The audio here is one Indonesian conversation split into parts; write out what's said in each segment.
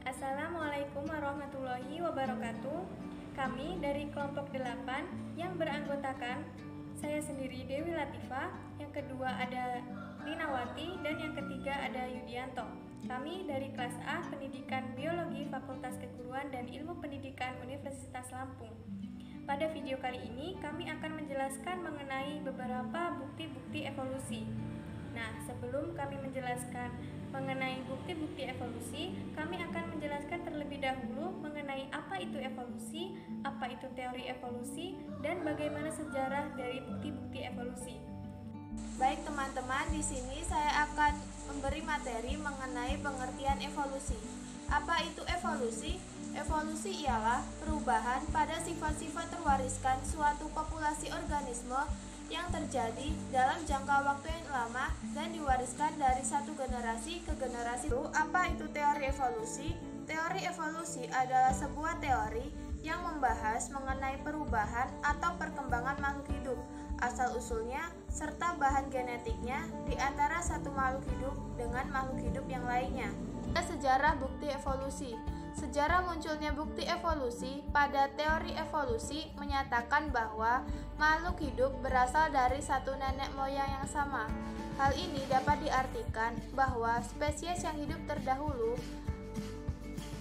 Assalamualaikum warahmatullahi wabarakatuh. Kami dari kelompok 8 yang beranggotakan saya sendiri Dewi Latifah, yang kedua ada Linawati, dan yang ketiga ada Yudianto. Kami dari kelas A Pendidikan Biologi Fakultas Keguruan dan Ilmu Pendidikan Universitas Lampung. Pada video kali ini kami akan menjelaskan mengenai beberapa bukti-bukti evolusi. Nah, sebelum kami menjelaskan mengenai bukti-bukti evolusi, kami akan menjelaskan terlebih dahulu mengenai apa itu evolusi, apa itu teori evolusi, dan bagaimana sejarah dari bukti-bukti evolusi. Baik teman-teman, di sini saya akan memberi materi mengenai pengertian evolusi. Apa itu evolusi? Evolusi ialah perubahan pada sifat-sifat terwariskan suatu populasi organisme yang terjadi dalam jangka waktu yang lama dan diwariskan dari satu generasi ke generasi. Apa itu teori evolusi? Teori evolusi adalah sebuah teori yang membahas mengenai perubahan atau perkembangan makhluk hidup, asal-usulnya, serta bahan genetiknya di antara satu makhluk hidup dengan makhluk hidup yang lainnya. Sejarah bukti evolusi. Sejarah munculnya bukti evolusi pada teori evolusi menyatakan bahwa makhluk hidup berasal dari satu nenek moyang yang sama. Hal ini dapat diartikan bahwa spesies yang hidup terdahulu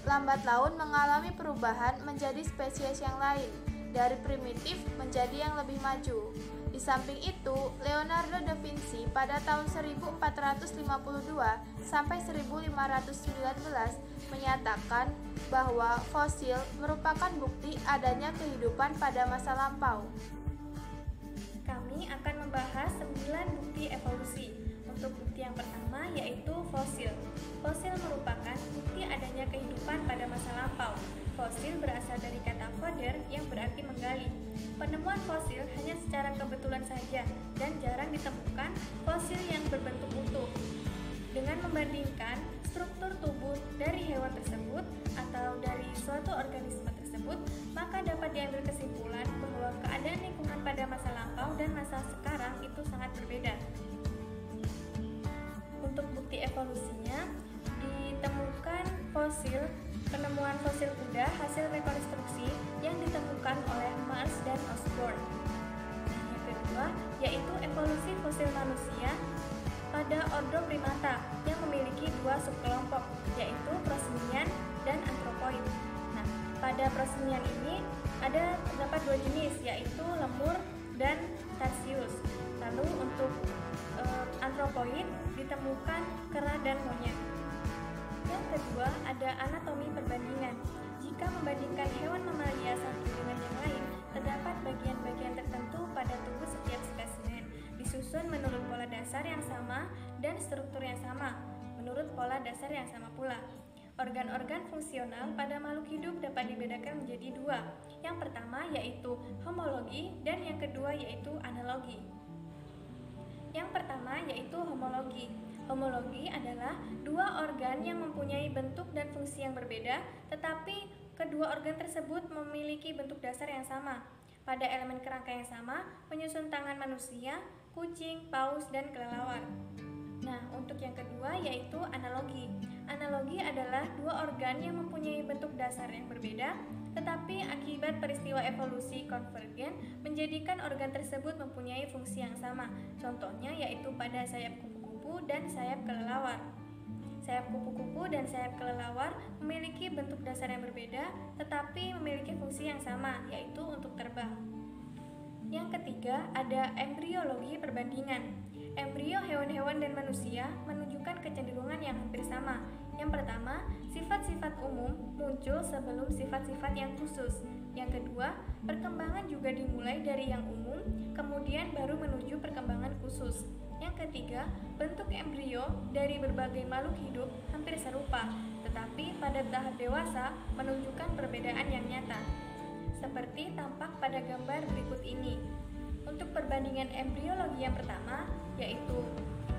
lambat laun mengalami perubahan menjadi spesies yang lain, dari primitif menjadi yang lebih maju. Di samping itu, Leonardo da Vinci pada tahun 1452 sampai 1519 menyatakan bahwa fosil merupakan bukti adanya kehidupan pada masa lampau. Kami akan membahas 9 bukti evolusi. Untuk bukti yang pertama yaitu fosil. Fosil merupakan bukti adanya kehidupan pada masa lampau. Fosil berasal dari kata foder yang berarti menggali. Penemuan fosil hanya secara kebetulan saja dan jarang ditemukan fosil yang berbentuk utuh. Dengan membandingkan struktur tubuh dari hewan tersebut atau dari suatu organisme tersebut, maka dapat diambil kesimpulan bahwa keadaan lingkungan pada masa lampau dan masa sekarang itu sangat berbeda. Untuk bukti evolusinya, ditemukan penemuan fosil kuda hasil rekonstruksi yang ditemukan oleh Mars dan Osborn. Yang kedua, yaitu evolusi fosil manusia pada ordo primata yang memiliki dua subkelompok, yaitu prosimian dan anthropoid. Nah, pada prosimian ini terdapat dua jenis, yaitu lemur dan tarsius. Lalu untuk anthropoid ditemukan kera dan monyet. Yang kedua, ada anatomi perbandingan. Jika membandingkan hewan mamalia satu dengan yang lain, terdapat bagian-bagian tertentu pada tubuh setiap spesimen, disusun menurut pola dasar yang sama dan struktur yang sama, menurut pola dasar yang sama pula. Organ-organ fungsional pada makhluk hidup dapat dibedakan menjadi dua. Yang pertama yaitu homologi dan yang kedua yaitu analogi. Yang pertama yaitu homologi. Homologi adalah dua organ yang mempunyai bentuk dan fungsi yang berbeda, tetapi kedua organ tersebut memiliki bentuk dasar yang sama. Pada elemen kerangka yang sama, menyusun tangan manusia, kucing, paus, dan kelelawar. Nah, untuk yang kedua yaitu analogi. Analogi adalah dua organ yang mempunyai bentuk dasar yang berbeda, tetapi akibat peristiwa evolusi konvergen menjadikan organ tersebut mempunyai fungsi yang sama. Contohnya yaitu pada sayap kupu-kupu dan sayap kelelawar. Sayap kupu-kupu dan sayap kelelawar memiliki bentuk dasar yang berbeda, tetapi memiliki fungsi yang sama, yaitu untuk terbang. Yang ketiga, ada embriologi perbandingan. Embrio hewan-hewan dan manusia menunjukkan kecenderungan yang hampir sama. Yang pertama, sifat-sifat umum muncul sebelum sifat-sifat yang khusus. Yang kedua, perkembangan juga dimulai dari yang umum, kemudian baru menuju perkembangan khusus. Yang ketiga, bentuk embrio dari berbagai makhluk hidup hampir serupa, tetapi pada tahap dewasa menunjukkan perbedaan yang nyata. Seperti tampak pada gambar berikut ini. Untuk perbandingan embriologi yang pertama, yaitu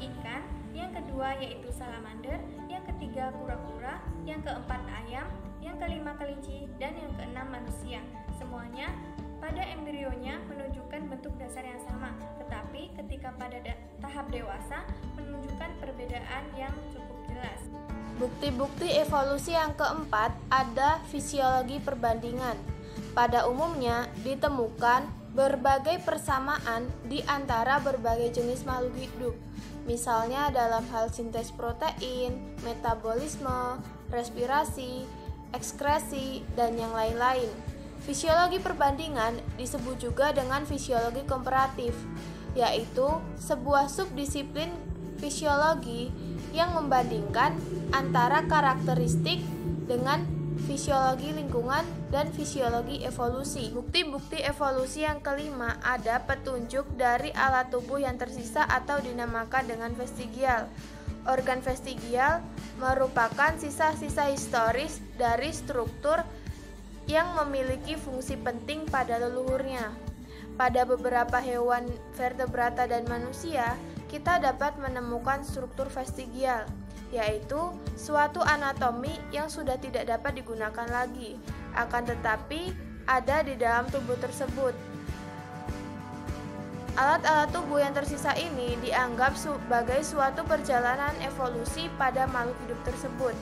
ikan, yang kedua yaitu salamander, yang ketiga kura-kura, yang keempat ayam, yang kelima kelinci, dan yang keenam manusia. Semuanya pada embrionya menunjukkan bentuk dasar yang sama, tetapi ketika pada tahap dewasa menunjukkan perbedaan yang cukup jelas. Bukti-bukti evolusi yang keempat ada fisiologi perbandingan. Pada umumnya ditemukan berbagai persamaan di antara berbagai jenis makhluk hidup, misalnya dalam hal sintesis protein, metabolisme, respirasi, ekskresi, dan yang lain-lain. Fisiologi perbandingan disebut juga dengan fisiologi komparatif, yaitu sebuah subdisiplin fisiologi yang membandingkan antara karakteristik dengan fisiologi lingkungan dan fisiologi evolusi. Bukti-bukti evolusi yang kelima ada petunjuk dari alat tubuh yang tersisa atau dinamakan dengan vestigial. Organ vestigial merupakan sisa-sisa historis dari struktur yang memiliki fungsi penting pada leluhurnya. Pada beberapa hewan vertebrata dan manusia, kita dapat menemukan struktur vestigial, yaitu suatu anatomi yang sudah tidak dapat digunakan lagi, akan tetapi ada di dalam tubuh tersebut. Alat-alat tubuh yang tersisa ini dianggap sebagai suatu perjalanan evolusi pada makhluk hidup tersebut.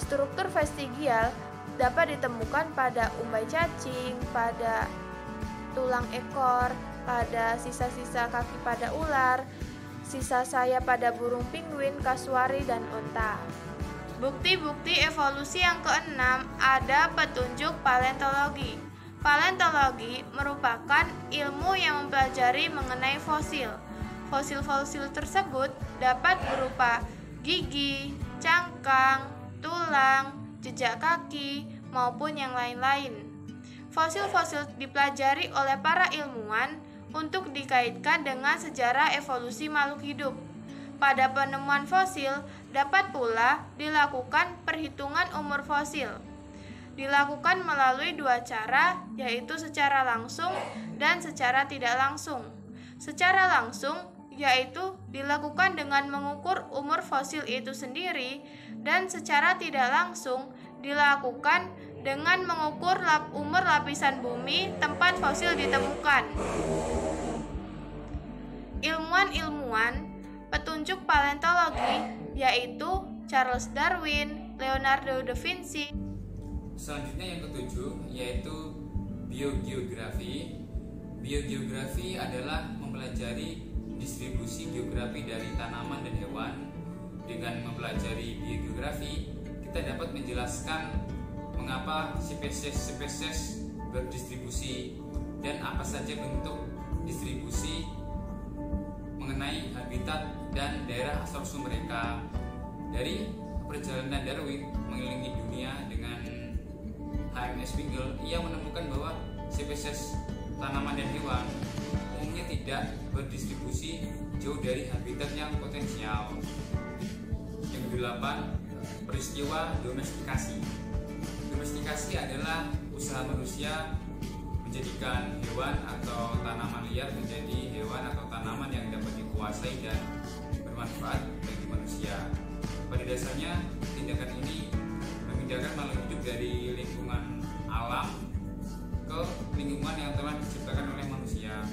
Struktur vestigial dapat ditemukan pada umbai cacing, pada tulang ekor, pada sisa-sisa kaki pada ular, sisa sayap pada burung penguin, kasuari, dan onta. Bukti-bukti evolusi yang keenam ada petunjuk paleontologi. Paleontologi merupakan ilmu yang mempelajari mengenai fosil. Fosil-fosil tersebut dapat berupa gigi, cangkang, tulang, jejak kaki, maupun yang lain-lain. Fosil-fosil dipelajari oleh para ilmuwan untuk dikaitkan dengan sejarah evolusi makhluk hidup. Pada penemuan fosil, dapat pula dilakukan perhitungan umur fosil. Dilakukan melalui dua cara, yaitu secara langsung dan secara tidak langsung. Secara langsung, yaitu dilakukan dengan mengukur umur fosil itu sendiri, dan secara tidak langsung dilakukan dengan mengukur umur lapisan bumi tempat fosil ditemukan. Ilmuwan-ilmuwan petunjuk paleontologi yaitu Charles Darwin, Leonardo da Vinci. Selanjutnya yang ketujuh yaitu biogeografi. Biogeografi adalah mempelajari distribusi geografi dari tanaman dan hewan. Dengan mempelajari biogeografi, kita dapat menjelaskan mengapa spesies berdistribusi dan apa saja bentuk distribusi mengenai habitat dan daerah asal-usul mereka. Dari perjalanan Darwin mengelilingi dunia dengan HMS Beagle, ia menemukan bahwa spesies tanaman dan hewan umumnya tidak berdistribusi jauh dari habitat yang potensial. Yang kedelapan, peristiwa domestikasi. Domestikasi adalah usaha manusia menjadikan hewan atau tanaman liar menjadi hewan atau tanaman yang dapat dikuasai dan bermanfaat bagi manusia. Pada dasarnya, tindakan ini memindahkan makhluk hidup dari lingkungan alam ke lingkungan yang telah diciptakan oleh manusia.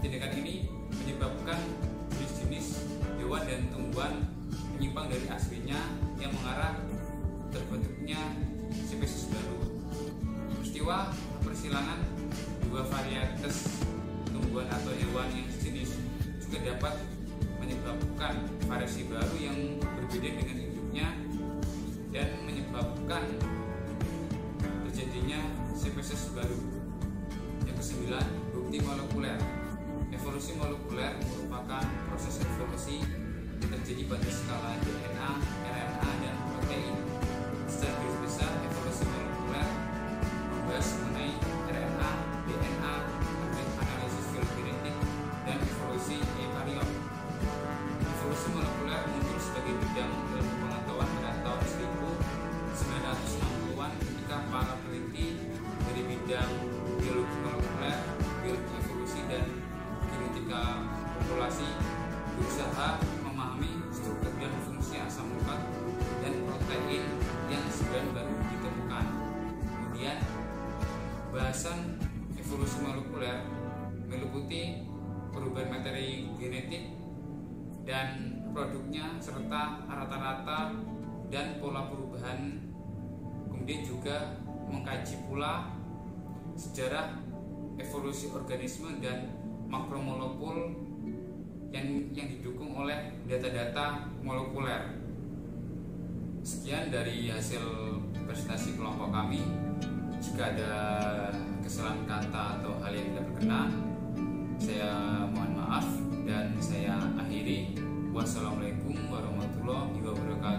Tindakan ini menyebabkan jenis-jenis hewan dan tumbuhan menyimpang dari aslinya yang mengarah terbentuknya spesies baru. Peristiwa persilangan dua varietas tumbuhan atau hewan yang sejenis juga dapat menyebabkan variasi baru yang berbeda dengan induknya dan menyebabkan terjadinya spesies baru. Yang kesembilan, bukti molekuler. Evolusi molekuler merupakan proses evolusi yang terjadi pada skala DNA, RNA, dan protein. Secara garis besar, evolusi molekuler membahas mengenai RNA, DNA, analisis filogenetik, dan evolusi eukariot. Evolusi molekuler muncul sebagai bidang ilmu pengetahuan pada tahun 1960-an ketika para peneliti dari bidang biologi molekuler, biologi evolusi, dan genetika populasi berusaha memahami struktur dan fungsi asam lemak dan protein yang sebenarnya baru ditemukan. Kemudian, bahasan evolusi molekuler meliputi perubahan materi genetik dan produknya serta rata-rata dan pola perubahan. Kemudian juga mengkaji pula sejarah evolusi organisme dan makromolekul yang didukung oleh data-data molekuler. Sekian dari hasil presentasi kelompok kami. Jika ada kesalahan kata atau hal yang tidak berkenan, saya mohon maaf dan saya akhiri. Wassalamualaikum warahmatullahi wabarakatuh.